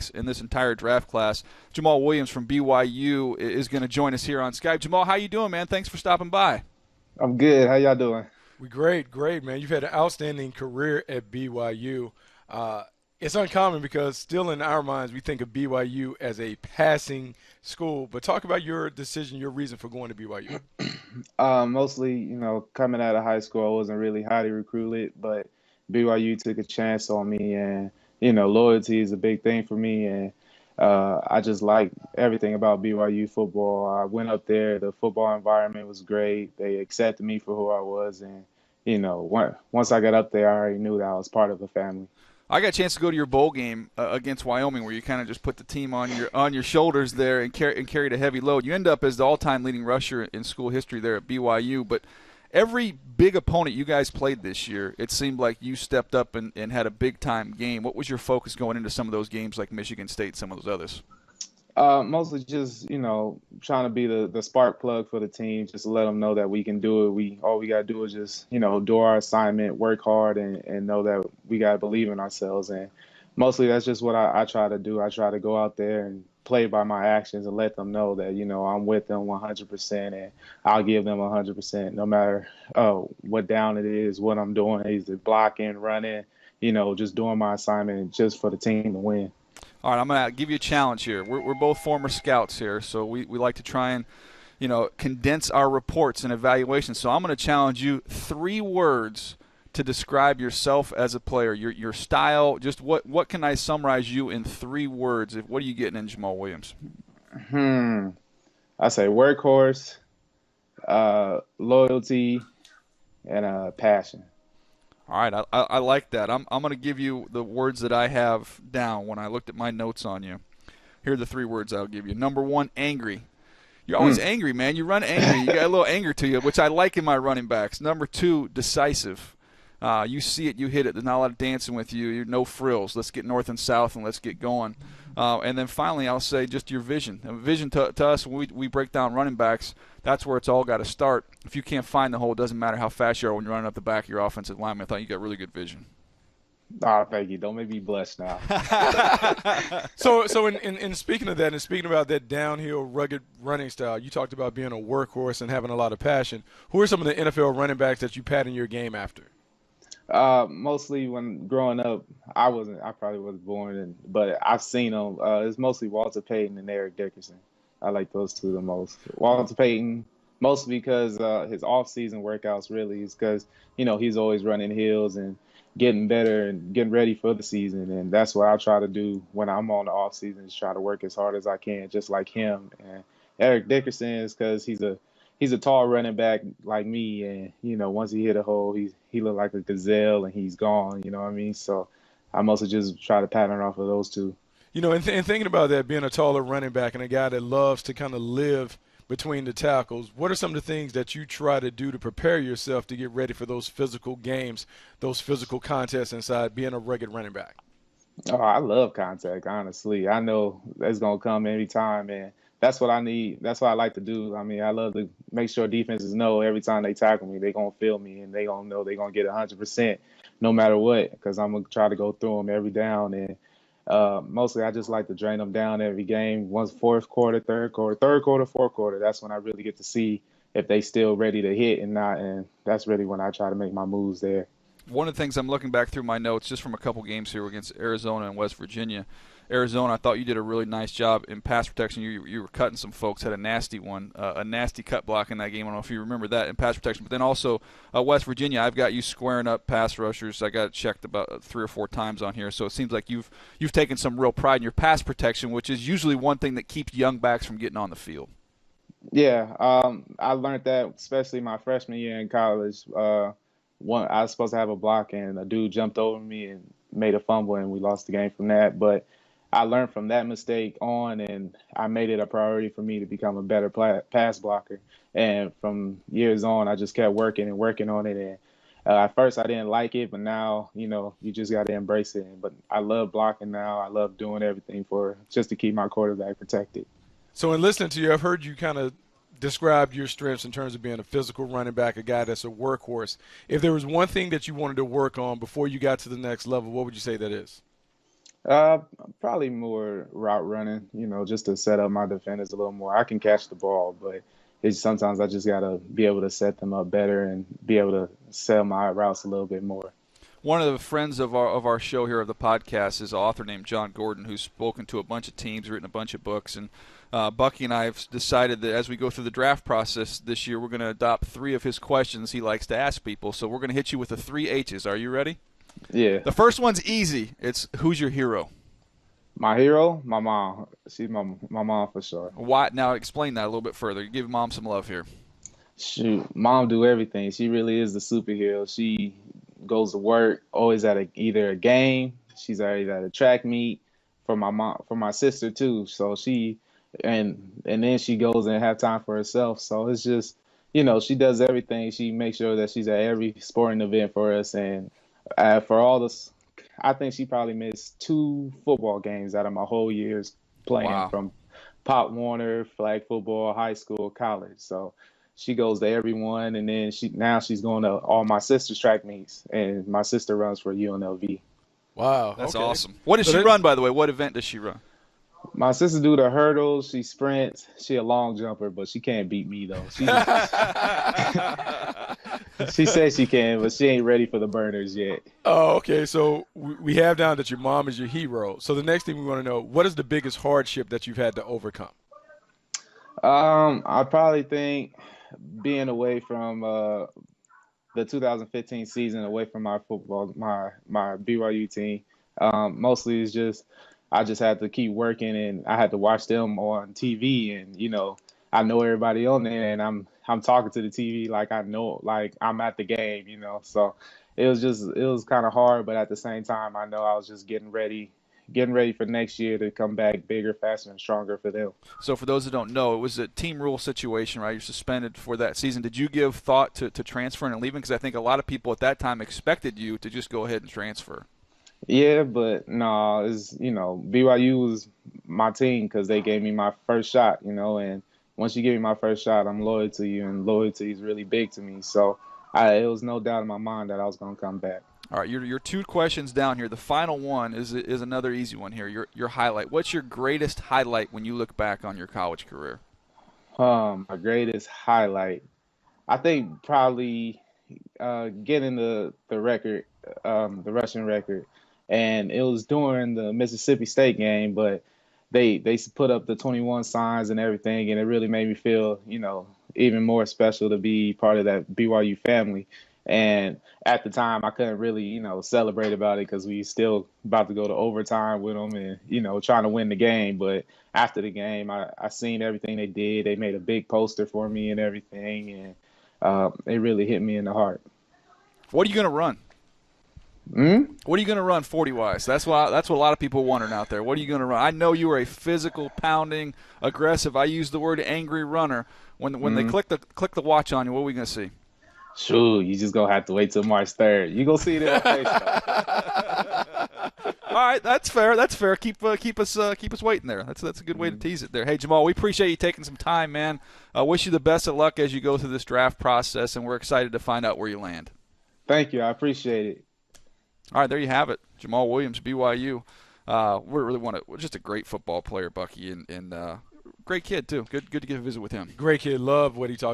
picks in this entire draft class. Jamaal Williams from BYU is going to join us here on Skype. Jamaal, how you doing, man? Thanks for stopping by. I'm good. How y'all doing? We great, man. You've had an outstanding career at BYU. It's uncommon because still in our minds we think of BYU as a passing school. But talk about your decision, your reason for going to BYU. Mostly, coming out of high school, I wasn't really highly recruited, but BYU took a chance on me, and loyalty is a big thing for me, and I just like everything about BYU football. I went up there; the football environment was great. They accepted me for who I was, and once I got up there, I already knew that I was part of the family. I got a chance to go to your bowl game against Wyoming, where you kind of just put the team on your shoulders there and carried a heavy load. You end up as the all-time leading rusher in school history there at BYU. But every big opponent you guys played this year, it seemed like you stepped up and had a big-time game. What was your focus going into some of those games like Michigan State, some of those others? Mostly just, trying to be the spark plug for the team, just to let them know that we can do it. All we got to do is just, do our assignment, work hard, and know that we got to believe in ourselves. And mostly that's just what I try to do. I try to go out there and play by my actions and let them know that, I'm with them 100% and I'll give them 100%, no matter what down it is, what I'm doing, either blocking, running, just doing my assignment just for the team to win. All right, I'm going to give you a challenge here. We're both former scouts here, so we like to try and, condense our reports and evaluations. So I'm going to challenge you 3 words to describe yourself as a player, your style. Just what can I summarize you in 3 words? What are you getting in Jamaal Williams? I say workhorse, loyalty, and passion. All right, I like that. I'm going to give you the words that I have down when I looked at my notes on you. Here are the 3 words I'll give you. Number 1, angry. You're always angry, man. You run angry. You got a little anger to you, which I like in my running backs. Number 2, decisive. You see it, you hit it. There's not a lot of dancing with you. You're no frills. Let's get north and south and let's get going. And then finally, I'll say just your vision. Vision to us, when we break down running backs, that's where it's all got to start. If you can't find the hole, it doesn't matter how fast you are when you're running up the back of your offensive lineman. I thought you got really good vision. Oh, thank you. Don't make me blush now. So in speaking of that and speaking about that downhill, rugged running style, you talked about being a workhorse and having a lot of passion. Who are some of the NFL running backs that you pattern your game after? Mostly when growing up, I probably wasn't born, but I've seen them. It's mostly Walter Payton and Eric Dickerson. I like those 2 the most. Walter Payton, mostly because his off-season workouts really is because, he's always running hills and getting better and getting ready for the season. And that's what I try to do when I'm on the off-season, is try to work as hard as I can, just like him. And Eric Dickerson is because he's a tall running back like me, and once he hit a hole, he looked like a gazelle and he's gone. You know what I mean? So I mostly just try to pattern off of those 2. And thinking about that, being a taller running back and a guy that loves to kind of live between the tackles, what are some of the things that you try to do to prepare yourself to get ready for those physical games, those physical contests inside being a rugged running back? Oh, I love contact, honestly. I know that's going to come anytime, and that's what I need. That's what I like to do. I mean, I love to make sure defenses know every time they tackle me, they're going to feel me, and they're going to know they're going to get 100% no matter what, because I'm going to try to go through them every down. And mostly I just like to drain them down every game. Once fourth quarter, third quarter, fourth quarter, that's when I really get to see if they still ready to hit and not. And that's really when I try to make my moves there. One of the things I'm looking back through my notes just from a couple games here against Arizona and West Virginia. Arizona, I thought you did a really nice job in pass protection. You were cutting some folks, had a nasty one, a nasty cut block in that game. I don't know if you remember that in pass protection. But then also West Virginia, I've got you squaring up pass rushers. I got it checked about 3 or 4 times on here. So it seems like you've taken some real pride in your pass protection, which is usually one thing that keeps young backs from getting on the field. Yeah, I learned that especially my freshman year in college. I was supposed to have a block, and a dude jumped over me and made a fumble, and we lost the game from that. But I learned from that mistake on, and I made it a priority for me to become a better pass blocker. And from years on, I just kept working on it. And at first, I didn't like it, but now, you just got to embrace it. But I love blocking now. I love doing everything just to keep my quarterback protected. So in listening to you, I've heard you kind of describe your strengths in terms of being a physical running back, a guy that's a workhorse. If there was one thing that you wanted to work on before you got to the next level, what would you say that is? Uh, Probably more route running, just to set up my defenders a little more. I can catch the ball, but sometimes I just gotta be able to set them up better and be able to sell my routes a little bit more. One of the friends of our show here of the podcast is an author named John Gordon, who's spoken to a bunch of teams, written a bunch of books, and Bucky and I have decided that as we go through the draft process this year, we're going to adopt 3 of his questions he likes to ask people. So we're going to hit you with the 3 H's. Are you ready? Yeah. The first one's easy. It's who's your hero? My hero, my mom. She's my mom for sure. Why? Now explain that a little bit further. Give mom some love here. Shoot, mom do everything. She really is the superhero. She goes to work, always at either a game. She's always at a track meet for my mom, for my sister too. So she and then she goes and have time for herself. So it's just, she does everything. She makes sure that she's at every sporting event for us. And for all this, I think she probably missed 2 football games out of my whole years playing from Pop Warner, flag football, high school, college. So she goes to everyone, and then she's going to all my sister's track meets, and my sister runs for UNLV. Wow, that's okay. awesome. What does she run, by the way? What event does she run? My sister do the hurdles. She sprints. She a long jumper, but she can't beat me though. She says she can, but she ain't ready for the burners yet. Oh, okay. So we have down that your mom is your hero. So the next thing we want to know, what is the biggest hardship that you've had to overcome? I probably think being away from the 2015 season, away from my football, my BYU team. Mostly is just I just had to keep working, and I had to watch them on TV, and I know everybody on there, and I'm talking to the TV like I know, like I'm at the game, So it was kind of hard, but at the same time, I know I was just getting ready for next year to come back bigger, faster, and stronger for them. So for those that don't know, it was a team rule situation, right? You're suspended for that season. Did you give thought to transferring and leaving? Because I think a lot of people at that time expected you to just go ahead and transfer. Yeah, but no, BYU was my team because they gave me my first shot, and once you give me my first shot, I'm loyal to you, and loyalty is really big to me. So it was no doubt in my mind that I was going to come back. All right, your 2 questions down here. The final one is another easy one here. Your highlight. What's your greatest highlight when you look back on your college career? My greatest highlight, I think probably getting the record, the rushing record, and it was during the Mississippi State game, but they put up the 21 signs and everything, and it really made me feel, even more special to be part of that BYU family. And at the time, I couldn't really, celebrate about it because we still about to go to overtime with them and, trying to win the game. But after the game, I seen everything they did. They made a big poster for me and everything, and it really hit me in the heart. What are you going to run? What are you going to run 40-wise? That's what a lot of people are wondering out there. What are you going to run? I know you are a physical, pounding, aggressive. I use the word angry runner. When they click the watch on you, what are we going to see? Sure, you just gonna have to wait till March 3rd. You gonna see it in my face. All right, that's fair. That's fair. Keep us waiting there. That's a good way to tease it there. Hey, Jamaal, we appreciate you taking some time, man. Wish you the best of luck as you go through this draft process, and we're excited to find out where you land. Thank you. I appreciate it. All right, there you have it. Jamaal Williams, BYU. We really just a great football player, Bucky, and great kid too. Good to get a visit with him. Great kid. Love what he talked